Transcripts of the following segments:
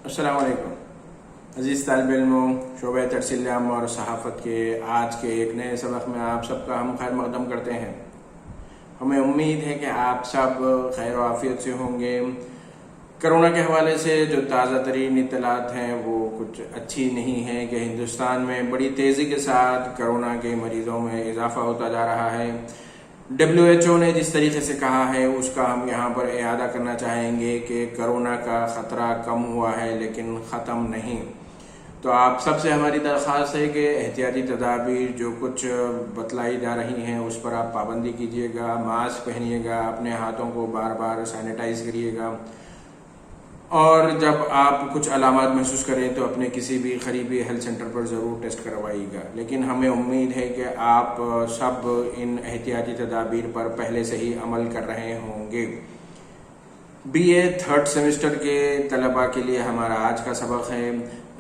السلام علیکم عزیز طالب علموں، شعبہ ترسیل عام اور صحافت کے آج کے ایک نئے سبق میں آپ سب کا ہم خیر مقدم کرتے ہیں۔ ہمیں امید ہے کہ آپ سب خیر و عافیت سے ہوں گے۔ کرونا کے حوالے سے جو تازہ ترین اطلاعات ہیں وہ کچھ اچھی نہیں ہے کہ ہندوستان میں بڑی تیزی کے ساتھ کرونا کے مریضوں میں اضافہ ہوتا جا رہا ہے۔ WHO نے جس طریقے سے کہا ہے اس کا ہم یہاں پر اعادہ کرنا چاہیں گے کہ کرونا کا خطرہ کم ہوا ہے لیکن ختم نہیں۔ تو آپ سب سے ہماری درخواست ہے کہ احتیاطی تدابیر جو کچھ بتلائی جا رہی ہیں اس پر آپ پابندی کیجیے گا، ماسک پہنیے گا، اپنے ہاتھوں کو بار بار سینیٹائز کریے گا، اور جب آپ کچھ علامات محسوس کریں تو اپنے کسی بھی قریبی ہیلتھ سینٹر پر ضرور ٹیسٹ کروائیے گا۔ لیکن ہمیں امید ہے کہ آپ سب ان احتیاطی تدابیر پر پہلے سے ہی عمل کر رہے ہوں گے۔ BA 3rd سیمسٹر کے طلباء کے لیے ہمارا آج کا سبق ہے۔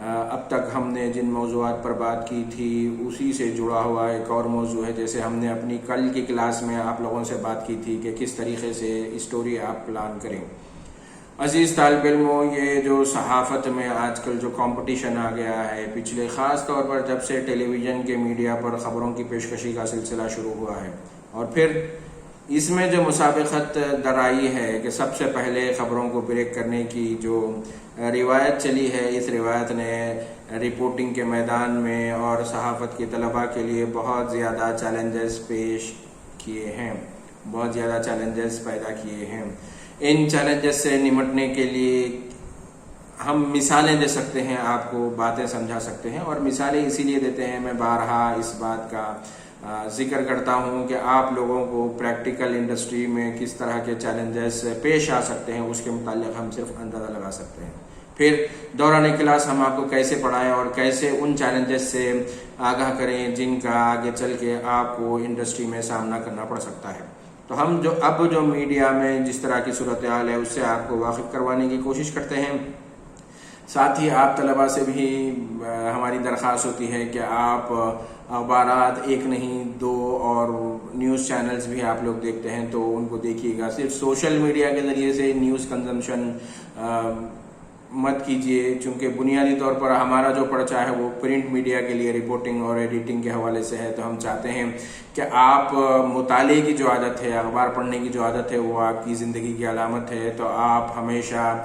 اب تک ہم نے جن موضوعات پر بات کی تھی اسی سے جڑا ہوا ایک اور موضوع ہے۔ جیسے ہم نے اپنی کل کی کلاس میں آپ لوگوں سے بات کی تھی کہ کس طریقے سے اسٹوری آپ پلان کریں۔ عزیز طالب علموں، یہ جو صحافت میں آج کل جو کمپٹیشن آ گیا ہے، پچھلے خاص طور پر جب سے ٹیلی ویژن کے میڈیا پر خبروں کی پیشکشی کا سلسلہ شروع ہوا ہے، اور پھر اس میں جو مسابقت درائی ہے کہ سب سے پہلے خبروں کو بریک کرنے کی جو روایت چلی ہے، اس روایت نے رپورٹنگ کے میدان میں اور صحافت کے طلباء کے لیے بہت زیادہ چیلنجز پیش کیے ہیں، بہت زیادہ چیلنجز پیدا کیے ہیں۔ ان چیلنجز سے نمٹنے کے لیے ہم مثالیں دے سکتے ہیں، آپ کو باتیں سمجھا سکتے ہیں، اور مثالیں اسی لیے دیتے ہیں، میں بارہا اس بات کا ذکر کرتا ہوں کہ آپ لوگوں کو پریکٹیکل انڈسٹری میں کس طرح کے چیلنجز پیش آ سکتے ہیں اس کے متعلق ہم صرف اندازہ لگا سکتے ہیں۔ پھر دوران کلاس ہم آپ کو کیسے پڑھائیں اور کیسے ان چیلنجز سے آگاہ کریں جن کا آگے چل کے آپ کو انڈسٹری میں سامنا کرنا پڑ سکتا ہے۔ تو ہم جو میڈیا میں جس طرح کی صورتحال ہے اس سے آپ کو واقف کروانے کی کوشش کرتے ہیں۔ ساتھ ہی آپ طلباء سے بھی ہماری درخواست ہوتی ہے کہ آپ اخبارات ایک نہیں دو اور نیوز چینلز بھی آپ لوگ دیکھتے ہیں تو ان کو دیکھیے گا۔ صرف سوشل میڈیا کے ذریعے سے نیوز کنزمپشن مت کیجیے، چونکہ بنیادی طور پر ہمارا جو پرچہ ہے وہ پرنٹ میڈیا کے لیے رپورٹنگ اور ایڈیٹنگ کے حوالے سے ہے۔ تو ہم چاہتے ہیں کہ آپ مطالعے کی جو عادت ہے، اخبار پڑھنے کی جو عادت ہے وہ آپ کی زندگی کی علامت ہے، تو آپ ہمیشہ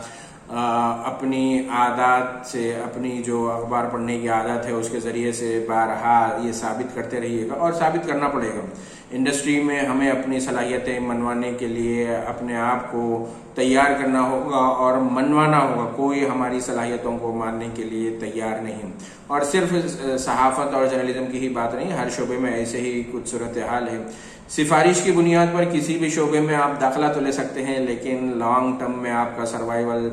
اپنی عادات سے، اپنی جو اخبار پڑھنے کی عادت ہے اس کے ذریعے سے بارہا یہ ثابت کرتے رہیے گا، اور ثابت کرنا پڑے گا۔ انڈسٹری میں ہمیں اپنی صلاحیتیں منوانے کے لیے اپنے آپ کو تیار کرنا ہوگا اور منوانا ہوگا۔ کوئی ہماری صلاحیتوں کو ماننے کے لیے تیار نہیں، اور صرف صحافت اور جرنلزم کی ہی بات نہیں، ہر شعبے میں ایسے ہی کچھ صورتحال ہے۔ سفارش کی بنیاد پر کسی بھی شعبے میں آپ داخلہ تو لے سکتے ہیں، لیکن لانگ ٹرم میں آپ کا سروائیول،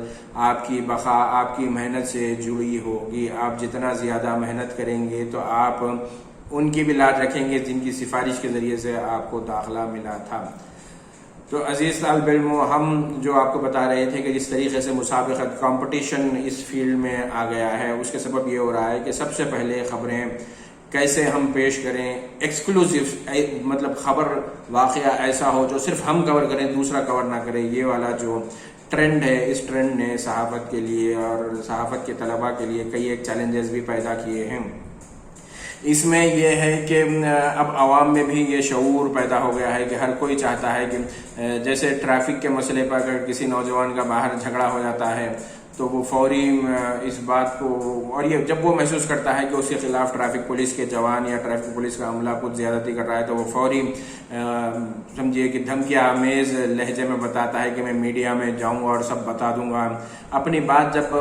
آپ کی بقا آپ کی محنت سے جڑی ہوگی۔ آپ جتنا زیادہ محنت کریں گے تو آپ ان کی بھی لاج رکھیں گے جن کی سفارش کے ذریعے سے آپ کو داخلہ ملا تھا۔ تو عزیز طالب علموں، ہم جو آپ کو بتا رہے تھے کہ جس طریقے سے مسابقت کمپٹیشن اس فیلڈ میں آ گیا ہے، اس کے سبب یہ ہو رہا ہے کہ سب سے پہلے خبریں کیسے ہم پیش کریں، ایکسکلوسیو، مطلب خبر واقعہ ایسا ہو جو صرف ہم کور کریں، دوسرا کور نہ کرے۔ یہ والا جو ٹرینڈ ہے، اس ٹرینڈ نے صحافت کے لیے اور صحافت کے طلباء کے لیے کئی ایک چیلنجز بھی پیدا کیے ہیں۔ اس میں یہ ہے کہ اب عوام میں بھی یہ شعور پیدا ہو گیا ہے کہ ہر کوئی چاہتا ہے کہ جیسے ٹریفک کے مسئلے پر اگر کسی نوجوان کا باہر جھگڑا ہو جاتا ہے تو وہ فوری اس بات کو، اور یہ جب وہ محسوس کرتا ہے کہ اس کے خلاف ٹریفک پولیس کے جوان یا ٹریفک پولیس کا عملہ کچھ زیادتی کر رہا ہے تو وہ فوری سمجھیے کہ دھمکیہ آمیز لہجے میں بتاتا ہے کہ میں میڈیا میں جاؤں گا اور سب بتا دوں گا۔ اپنی بات جب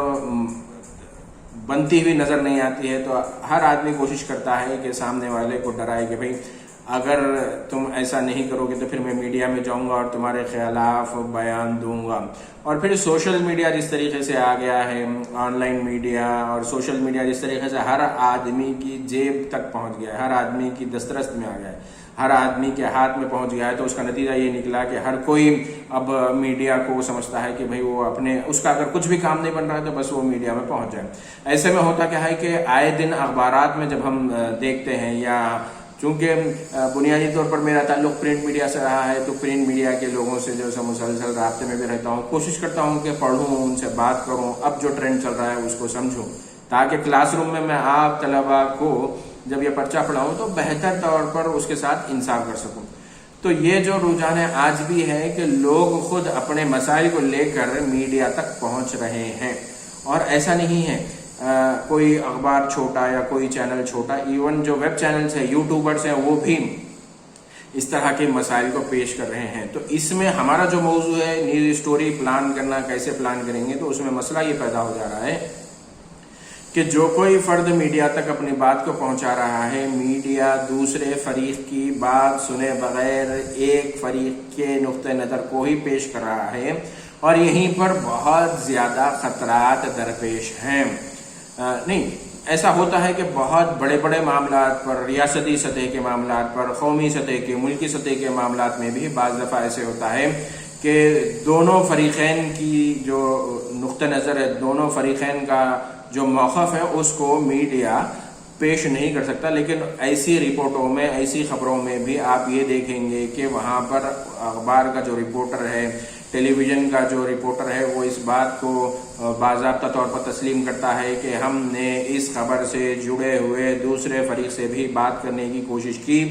بنتی ہوئی نظر نہیں آتی ہے تو ہر آدمی کوشش کرتا ہے کہ سامنے والے کو ڈرائے کہ بھئی اگر تم ایسا نہیں کرو گے تو پھر میں میڈیا میں جاؤں گا اور تمہارے خلاف بیان دوں گا۔ اور پھر سوشل میڈیا جس طریقے سے آ گیا ہے، آن لائن میڈیا اور سوشل میڈیا جس طریقے سے ہر آدمی کی جیب تک پہنچ گیا ہے، ہر آدمی کی دسترس میں آ گیا ہے، ہر آدمی کے ہاتھ میں پہنچ گیا ہے، تو اس کا نتیجہ یہ نکلا کہ ہر کوئی اب میڈیا کو سمجھتا ہے کہ بھئی وہ اپنے اس کا اگر کچھ بھی کام نہیں بن رہا ہے تو بس وہ میڈیا میں پہنچ جائے۔ ایسے میں ہوتا کیا ہے کہ آئے دن اخبارات میں جب ہم دیکھتے ہیں یا چونکہ بنیادی طور پر میرا تعلق پرنٹ میڈیا سے رہا ہے، تو پرنٹ میڈیا کے لوگوں سے جو ہے مسلسل رابطے میں بھی رہتا ہوں، کوشش کرتا ہوں کہ پڑھوں، ان سے بات کروں، اب جو ٹرینڈ چل رہا ہے اس کو سمجھوں، تاکہ کلاس روم میں آپ طلباء کو جب یہ پرچہ پڑھاؤں تو بہتر طور پر اس کے ساتھ انصاف کر سکوں۔ تو یہ جو رجحان ہے آج بھی ہے کہ لوگ خود اپنے مسائل کو لے کر میڈیا تک پہنچ رہے ہیں، اور ایسا نہیں ہے کوئی اخبار چھوٹا یا کوئی چینل چھوٹا، ایون جو ویب چینلز ہیں، یوٹیوبرز ہیں، وہ بھی اس طرح کے مسائل کو پیش کر رہے ہیں۔ تو اس میں ہمارا جو موضوع ہے نیوز اسٹوری پلان کرنا، کیسے پلان کریں گے، تو اس میں مسئلہ یہ پیدا ہو جا رہا ہے کہ جو کوئی فرد میڈیا تک اپنی بات کو پہنچا رہا ہے، میڈیا دوسرے فریق کی بات سنے بغیر ایک فریق کے نقطہ نظر کو ہی پیش کر رہا ہے، اور یہیں پر بہت زیادہ خطرات درپیش ہیں۔ نہیں، ایسا ہوتا ہے کہ بہت بڑے بڑے معاملات پر، ریاستی سطح کے معاملات پر، قومی سطح کے، ملکی سطح کے معاملات میں بھی بعض دفعہ ایسے ہوتا ہے کہ دونوں فریقین کی جو نقطہ نظر ہے، دونوں فریقین کا جو موقف ہے، اس کو میڈیا پیش نہیں کر سکتا، لیکن ایسی رپورٹوں میں، ایسی خبروں میں بھی آپ یہ دیکھیں گے کہ وہاں پر اخبار کا جو رپورٹر ہے، ٹیلی ویژن کا جو رپورٹر ہے، وہ اس بات کو باضابطہ طور پر تسلیم کرتا ہے کہ ہم نے اس خبر سے جڑے ہوئے دوسرے فریق سے بھی بات کرنے کی کوشش کی،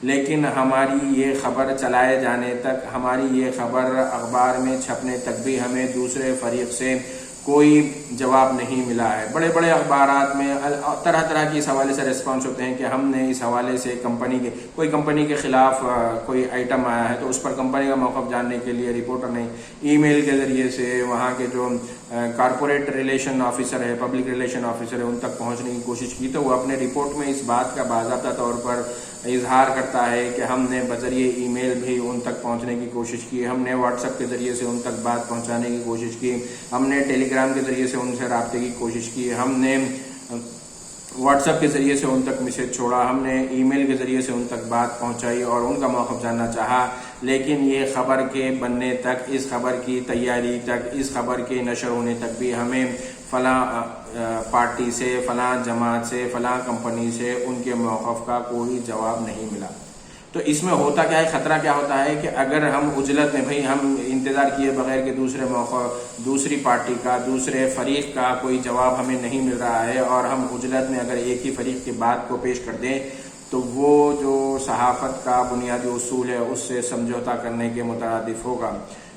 لیکن ہماری یہ خبر چلائے جانے تک، ہماری یہ خبر اخبار میں چھپنے تک بھی ہمیں دوسرے فریق سے کوئی جواب نہیں ملا ہے۔ بڑے بڑے اخبارات میں طرح طرح کی اس حوالے سے ریسپانس ہوتے ہیں کہ ہم نے اس حوالے سے کوئی کمپنی کے خلاف کوئی آئٹم آیا ہے تو اس پر کمپنی کا موقف جاننے کے لیے رپورٹر نے ای میل کے ذریعے سے وہاں کے جو کارپوریٹ ریلیشن آفیسر ہے، پبلک ریلیشن آفیسر ہے، ان تک پہنچنے کی کوشش کی، تو وہ اپنے رپورٹ میں اس بات کا باضابطہ طور پر اظہار کرتا ہے کہ ہم نے بذریعہ ای میل بھی ان تک پہنچنے کی کوشش کی، ہم نے واٹس ایپ کے ذریعے سے ان تک بات پہنچانے کی کوشش کی، ہم نے ٹیلی گرام کے ذریعے سے ان سے رابطے کی کوشش کی، ہم نے واٹس ایپ کے ذریعے سے ان تک میسج چھوڑا، ہم نے ای میل کے ذریعے سے ان تک بات پہنچائی اور ان کا موقف جاننا چاہا، لیکن یہ خبر کے بننے تک، اس خبر کی تیاری تک، اس خبر کے نشر ہونے تک بھی ہمیں فلاں پارٹی سے، فلاں جماعت سے، فلاں کمپنی سے ان کے موقف کا کوئی جواب نہیں ملا۔ تو اس میں ہوتا کیا ہے، خطرہ کیا ہوتا ہے کہ اگر ہم عجلت میں، بھئی ہم انتظار کیے بغیر کہ دوسری پارٹی کا، دوسرے فریق کا کوئی جواب ہمیں نہیں مل رہا ہے، اور ہم عجلت میں اگر ایک ہی فریق کی بات کو پیش کر دیں، تو وہ جو صحافت کا بنیادی اصول ہے اس سے سمجھوتا کرنے کے مترادف ہوگا۔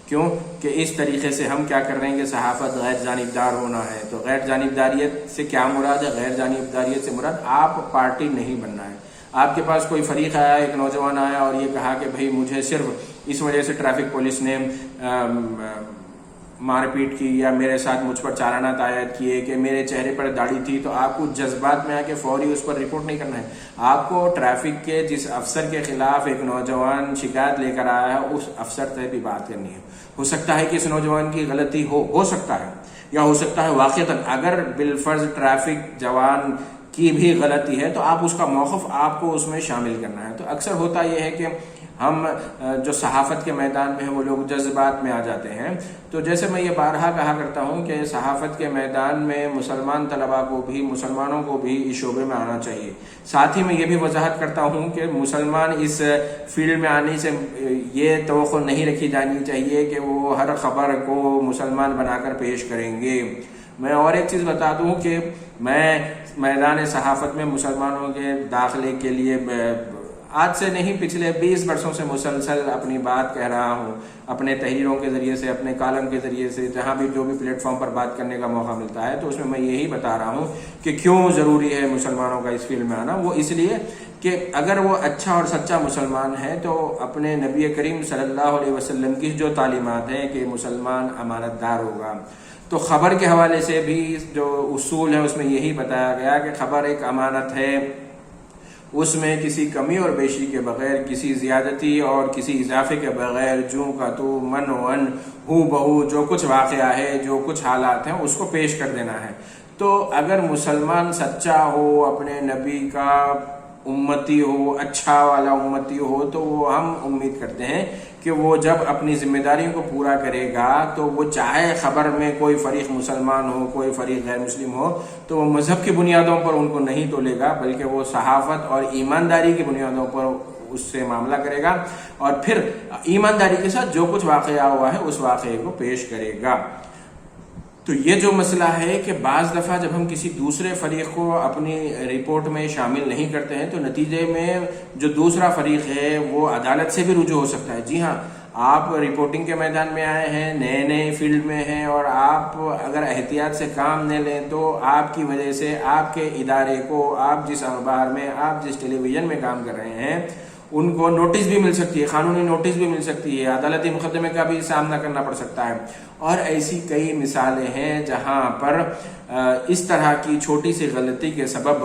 کیوں کہ اس طریقے سے ہم کیا کر رہے ہیں کہ صحافت غیر جانبدار ہونا ہے۔ تو غیر جانبداریت سے کیا مراد ہے؟ غیر جانبداریت سے مراد آپ پارٹی نہیں بننا ہے۔ آپ کے پاس کوئی فریق آیا، ایک نوجوان آیا اور یہ کہا کہ بھئی مجھے صرف اس وجہ سے ٹریفک پولیس نے مار پیٹ کی یا میرے ساتھ مجھ پر چالانات عائد کیے کہ میرے چہرے پر داڑھی تھی، تو آپ کو جذبات میں آ کے فوری اس پر رپورٹ نہیں کرنا ہے۔ آپ کو ٹریفک کے جس افسر کے خلاف ایک نوجوان شکایت لے کر آیا ہے، اس افسر سے بھی بات کرنی ہے۔ ہو سکتا ہے کہ اس نوجوان کی غلطی ہو سکتا ہے، یا ہو سکتا ہے واقعتاً اگر بالفرض ٹریفک جوان کی بھی غلطی ہے تو آپ اس کا موقف آپ کو اس میں شامل کرنا ہے۔ تو اکثر ہوتا یہ ہے کہ ہم جو صحافت کے میدان میں ہیں وہ لوگ جذبات میں آ جاتے ہیں۔ تو جیسے میں یہ بارہا کہا کرتا ہوں کہ صحافت کے میدان میں مسلمان طلباء کو بھی، مسلمانوں کو بھی اس شعبے میں آنا چاہیے۔ ساتھ ہی میں یہ بھی وضاحت کرتا ہوں کہ مسلمان اس فیلڈ میں آنے سے یہ توقع نہیں رکھی جانی چاہیے کہ وہ ہر خبر کو مسلمان بنا کر پیش کریں گے۔ میں اور ایک چیز بتا دوں کہ میں میدان صحافت میں مسلمانوں کے داخلے کے لیے آج سے نہیں، پچھلے 20 برسوں سے مسلسل اپنی بات کہہ رہا ہوں، اپنے تحریروں کے ذریعے سے، اپنے کالم کے ذریعے سے، جہاں بھی جو بھی پلیٹ فارم پر بات کرنے کا موقع ملتا ہے تو اس میں یہی بتا رہا ہوں کہ کیوں ضروری ہے مسلمانوں کا اس فیلڈ میں آنا۔ وہ اس لیے کہ اگر وہ اچھا اور سچا مسلمان ہے تو اپنے نبی کریم صلی اللہ علیہ وسلم کی جو تعلیمات ہیں کہ مسلمان امانت دار ہوگا، تو خبر کے حوالے سے بھی جو اصول ہے اس میں یہی بتایا گیا کہ خبر ایک امانت ہے، اس میں کسی کمی اور بیشی کے بغیر، کسی زیادتی اور کسی اضافے کے بغیر جوں کا تو، من و ان، ہو بہو جو کچھ واقعہ ہے، جو کچھ حالات ہیں اس کو پیش کر دینا ہے۔ تو اگر مسلمان سچا ہو، اپنے نبی کا امتی ہو، اچھا والا امتی ہو، تو وہ ہم امید کرتے ہیں کہ وہ جب اپنی ذمہ داریوں کو پورا کرے گا تو وہ چاہے خبر میں کوئی فریق مسلمان ہو کوئی فریق غیر مسلم ہو تو وہ مذہب کی بنیادوں پر ان کو نہیں تولے گا بلکہ وہ صحافت اور ایمانداری کی بنیادوں پر اس سے معاملہ کرے گا اور پھر ایمانداری کے ساتھ جو کچھ واقعہ ہوا ہے اس واقعے کو پیش کرے گا۔ تو یہ جو مسئلہ ہے کہ بعض دفعہ جب ہم کسی دوسرے فریق کو اپنی رپورٹ میں شامل نہیں کرتے ہیں تو نتیجے میں جو دوسرا فریق ہے وہ عدالت سے بھی رجوع ہو سکتا ہے۔ جی ہاں، آپ رپورٹنگ کے میدان میں آئے ہیں، نئے فیلڈ میں ہیں اور آپ اگر احتیاط سے کام نہ لیں تو آپ کی وجہ سے آپ کے ادارے کو، آپ جس اخبار میں، آپ جس ٹیلی ویژن میں کام کر رہے ہیں ان کو نوٹس بھی مل سکتی ہے، قانونی نوٹس بھی مل سکتی ہے، عدالتی مقدمے کا بھی سامنا کرنا پڑ سکتا ہے۔ اور ایسی کئی مثالیں ہیں جہاں پر اس طرح کی چھوٹی سی غلطی کے سبب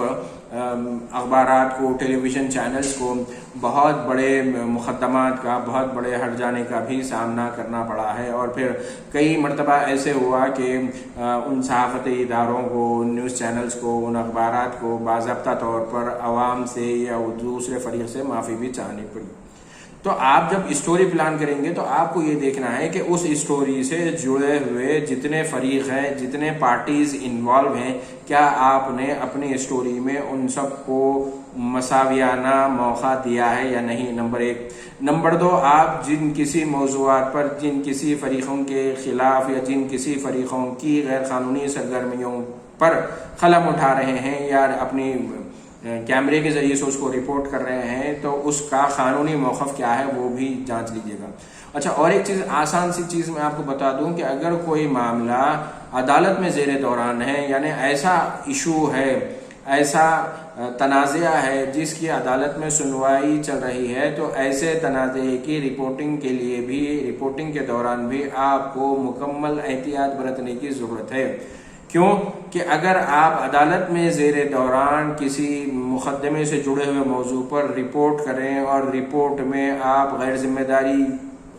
اخبارات کو، ٹیلی ویژن چینلز کو بہت بڑے مقدمات کا، بہت بڑے ہٹ جانے کا بھی سامنا کرنا پڑا ہے۔ اور پھر کئی مرتبہ ایسے ہوا کہ ان صحافتی اداروں کو، نیوز چینلز کو، ان اخبارات کو باضابطہ طور پر عوام سے یا دوسرے فریق سے معافی بھی چاہنی پڑی۔ تو آپ جب اسٹوری پلان کریں گے تو آپ کو یہ دیکھنا ہے کہ اس اسٹوری سے جڑے ہوئے جتنے فریق ہیں، جتنے پارٹیز انوالو ہیں، کیا آپ نے اپنی اسٹوری میں ان سب کو مساویانہ موقع دیا ہے یا نہیں، نمبر 1۔ نمبر 2، آپ جن کسی موضوعات پر، جن کسی فریقوں کے خلاف یا جن کسی فریقوں کی غیر قانونی سرگرمیوں پر قلم اٹھا رہے ہیں یا اپنی کیمرے کے ذریعے سے اس کو رپورٹ کر رہے ہیں تو اس کا قانونی موقف کیا ہے وہ بھی جانچ لیجیے گا۔ اچھا، اور ایک چیز، آسان سی چیز میں آپ کو بتا دوں کہ اگر کوئی معاملہ عدالت میں زیر دوران ہے، یعنی ایسا ایشو ہے، ایسا تنازعہ ہے جس کی عدالت میں سنوائی چل رہی ہے، تو ایسے تنازعے کی رپورٹنگ کے لیے بھی، رپورٹنگ کے دوران بھی آپ کو مکمل احتیاط برتنے کی ضرورت ہے۔ کیوں کہ اگر آپ عدالت میں زیر دوران کسی مقدمے سے جڑے ہوئے موضوع پر رپورٹ کریں اور رپورٹ میں آپ غیر ذمہ داری،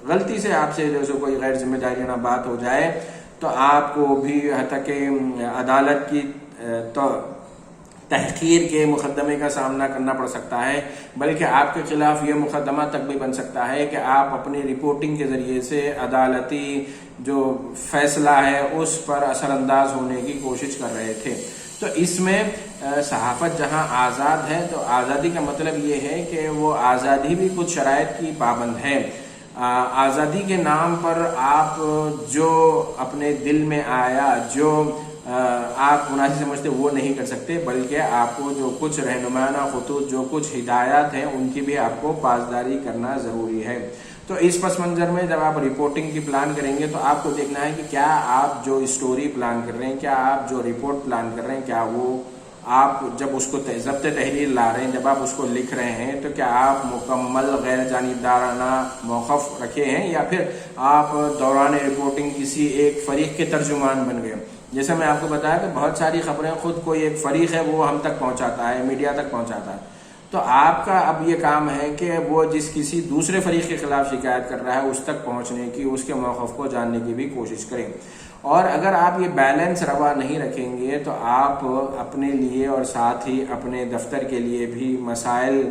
غلطی سے آپ سے جیسے کوئی غیر ذمہ داریانہ بات ہو جائے تو آپ کو بھی حتیٰ کہ عدالت کی تحقیر کے مقدمے کا سامنا کرنا پڑ سکتا ہے، بلکہ آپ کے خلاف یہ مقدمہ تک بھی بن سکتا ہے کہ آپ اپنی رپورٹنگ کے ذریعے سے عدالتی جو فیصلہ ہے اس پر اثر انداز ہونے کی کوشش کر رہے تھے۔ تو اس میں صحافت جہاں آزاد ہے تو آزادی کا مطلب یہ ہے کہ وہ آزادی بھی کچھ شرائط کی پابند ہے۔ آزادی کے نام پر آپ جو اپنے دل میں آیا، جو آپ مناسب سمجھتے وہ نہیں کر سکتے، بلکہ آپ کو جو کچھ رہنمانہ خطوط، جو کچھ ہدایات ہیں ان کی بھی آپ کو پاسداری کرنا ضروری ہے۔ تو اس پس منظر میں جب آپ رپورٹنگ کی پلان کریں گے تو آپ کو دیکھنا ہے کہ کیا آپ جو اسٹوری پلان کر رہے ہیں، کیا آپ جو رپورٹ پلان کر رہے ہیں، کیا وہ آپ جب اس کو ضبط تحریر لا رہے ہیں، جب آپ اس کو لکھ رہے ہیں تو کیا آپ مکمل غیر جانبدارانہ موقف رکھے ہیں یا پھر آپ دوران رپورٹنگ کسی ایک فریق کے ترجمان بن گئے۔ جیسے میں آپ کو بتایا کہ بہت ساری خبریں خود کوئی ایک فریق ہے وہ ہم تک پہنچاتا ہے، میڈیا تک پہنچاتا ہے، تو آپ کا اب یہ کام ہے کہ وہ جس کسی دوسرے فریق کے خلاف شکایت کر رہا ہے اس تک پہنچنے کی، اس کے موقف کو جاننے کی بھی کوشش کریں۔ اور اگر آپ یہ بیلنس روا نہیں رکھیں گے تو آپ اپنے لیے اور ساتھ ہی اپنے دفتر کے لیے بھی مسائل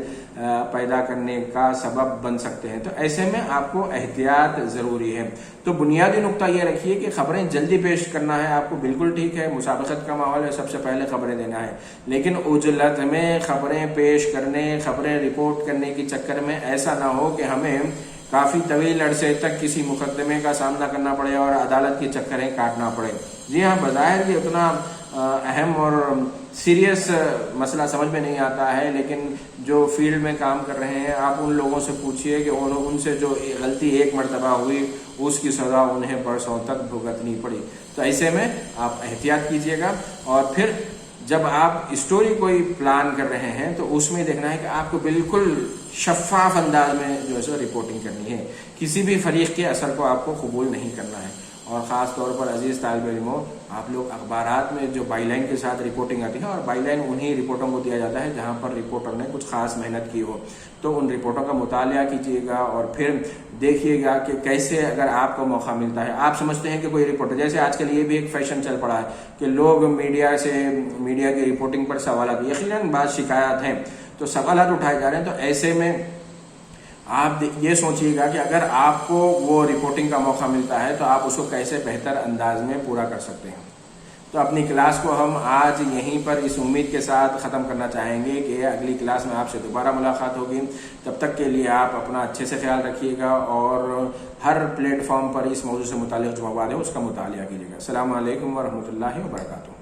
پیدا کرنے کا سبب بن سکتے ہیں۔ تو ایسے میں آپ کو احتیاط ضروری ہے۔ تو بنیادی نقطہ یہ رکھیے کہ خبریں جلدی پیش کرنا ہے آپ کو، بالکل ٹھیک ہے، مسابقت کا ماحول ہے، سب سے پہلے خبریں دینا ہے، لیکن عجلت میں خبریں پیش کرنے، خبریں رپورٹ کرنے کے چکر میں ایسا نہ ہو کہ ہمیں کافی طویل عرصے تک کسی مقدمے کا سامنا کرنا پڑے اور عدالت کے چکریں کاٹنا پڑے۔ جی ہاں، بظاہر یہ اتنا اہم اور سیریس مسئلہ سمجھ میں نہیں آتا ہے، لیکن جو فیلڈ میں کام کر رہے ہیں آپ ان لوگوں سے پوچھئے کہ ان سے جو غلطی ایک مرتبہ ہوئی اس کی سزا انہیں برسوں تک بھگتنی پڑی۔ تو ایسے میں آپ احتیاط کیجئے گا، اور پھر جب آپ اسٹوری کوئی پلان کر رہے ہیں تو اس میں دیکھنا ہے کہ آپ کو بالکل شفاف انداز میں جو ہے سو رپورٹنگ کرنی ہے، کسی بھی فریق کے اثر کو آپ کو قبول نہیں کرنا ہے۔ اور خاص طور پر عزیز طالب علموں، آپ لوگ اخبارات میں جو بائی لائن کے ساتھ رپورٹنگ آتی ہے، اور بائی لائن انہی رپورٹوں کو دیا جاتا ہے جہاں پر رپورٹر نے کچھ خاص محنت کی ہو، تو ان رپورٹوں کا مطالعہ کیجیے گا اور پھر دیکھیے گا کہ کیسے اگر آپ کو موقع ملتا ہے، آپ سمجھتے ہیں کہ کوئی رپورٹر، جیسے آج کل یہ بھی ایک فیشن چل پڑا ہے کہ لوگ میڈیا کی رپورٹنگ پر سوالات، یقیناً بعض شکایات ہیں تو سوالات اٹھائے جا رہے ہیں، تو ایسے میں آپ یہ سوچیے گا کہ اگر آپ کو وہ رپورٹنگ کا موقع ملتا ہے تو آپ اس کو کیسے بہتر انداز میں پورا کر سکتے ہیں۔ تو اپنی کلاس کو ہم آج یہیں پر اس امید کے ساتھ ختم کرنا چاہیں گے کہ اگلی کلاس میں آپ سے دوبارہ ملاقات ہوگی۔ تب تک کے لیے آپ اپنا اچھے سے خیال رکھیے گا اور ہر پلیٹ فارم پر اس موضوع سے متعلق جو مواد ہے اس کا مطالعہ کیجیے گا۔ السلام علیکم ورحمۃ اللہ وبرکاتہ۔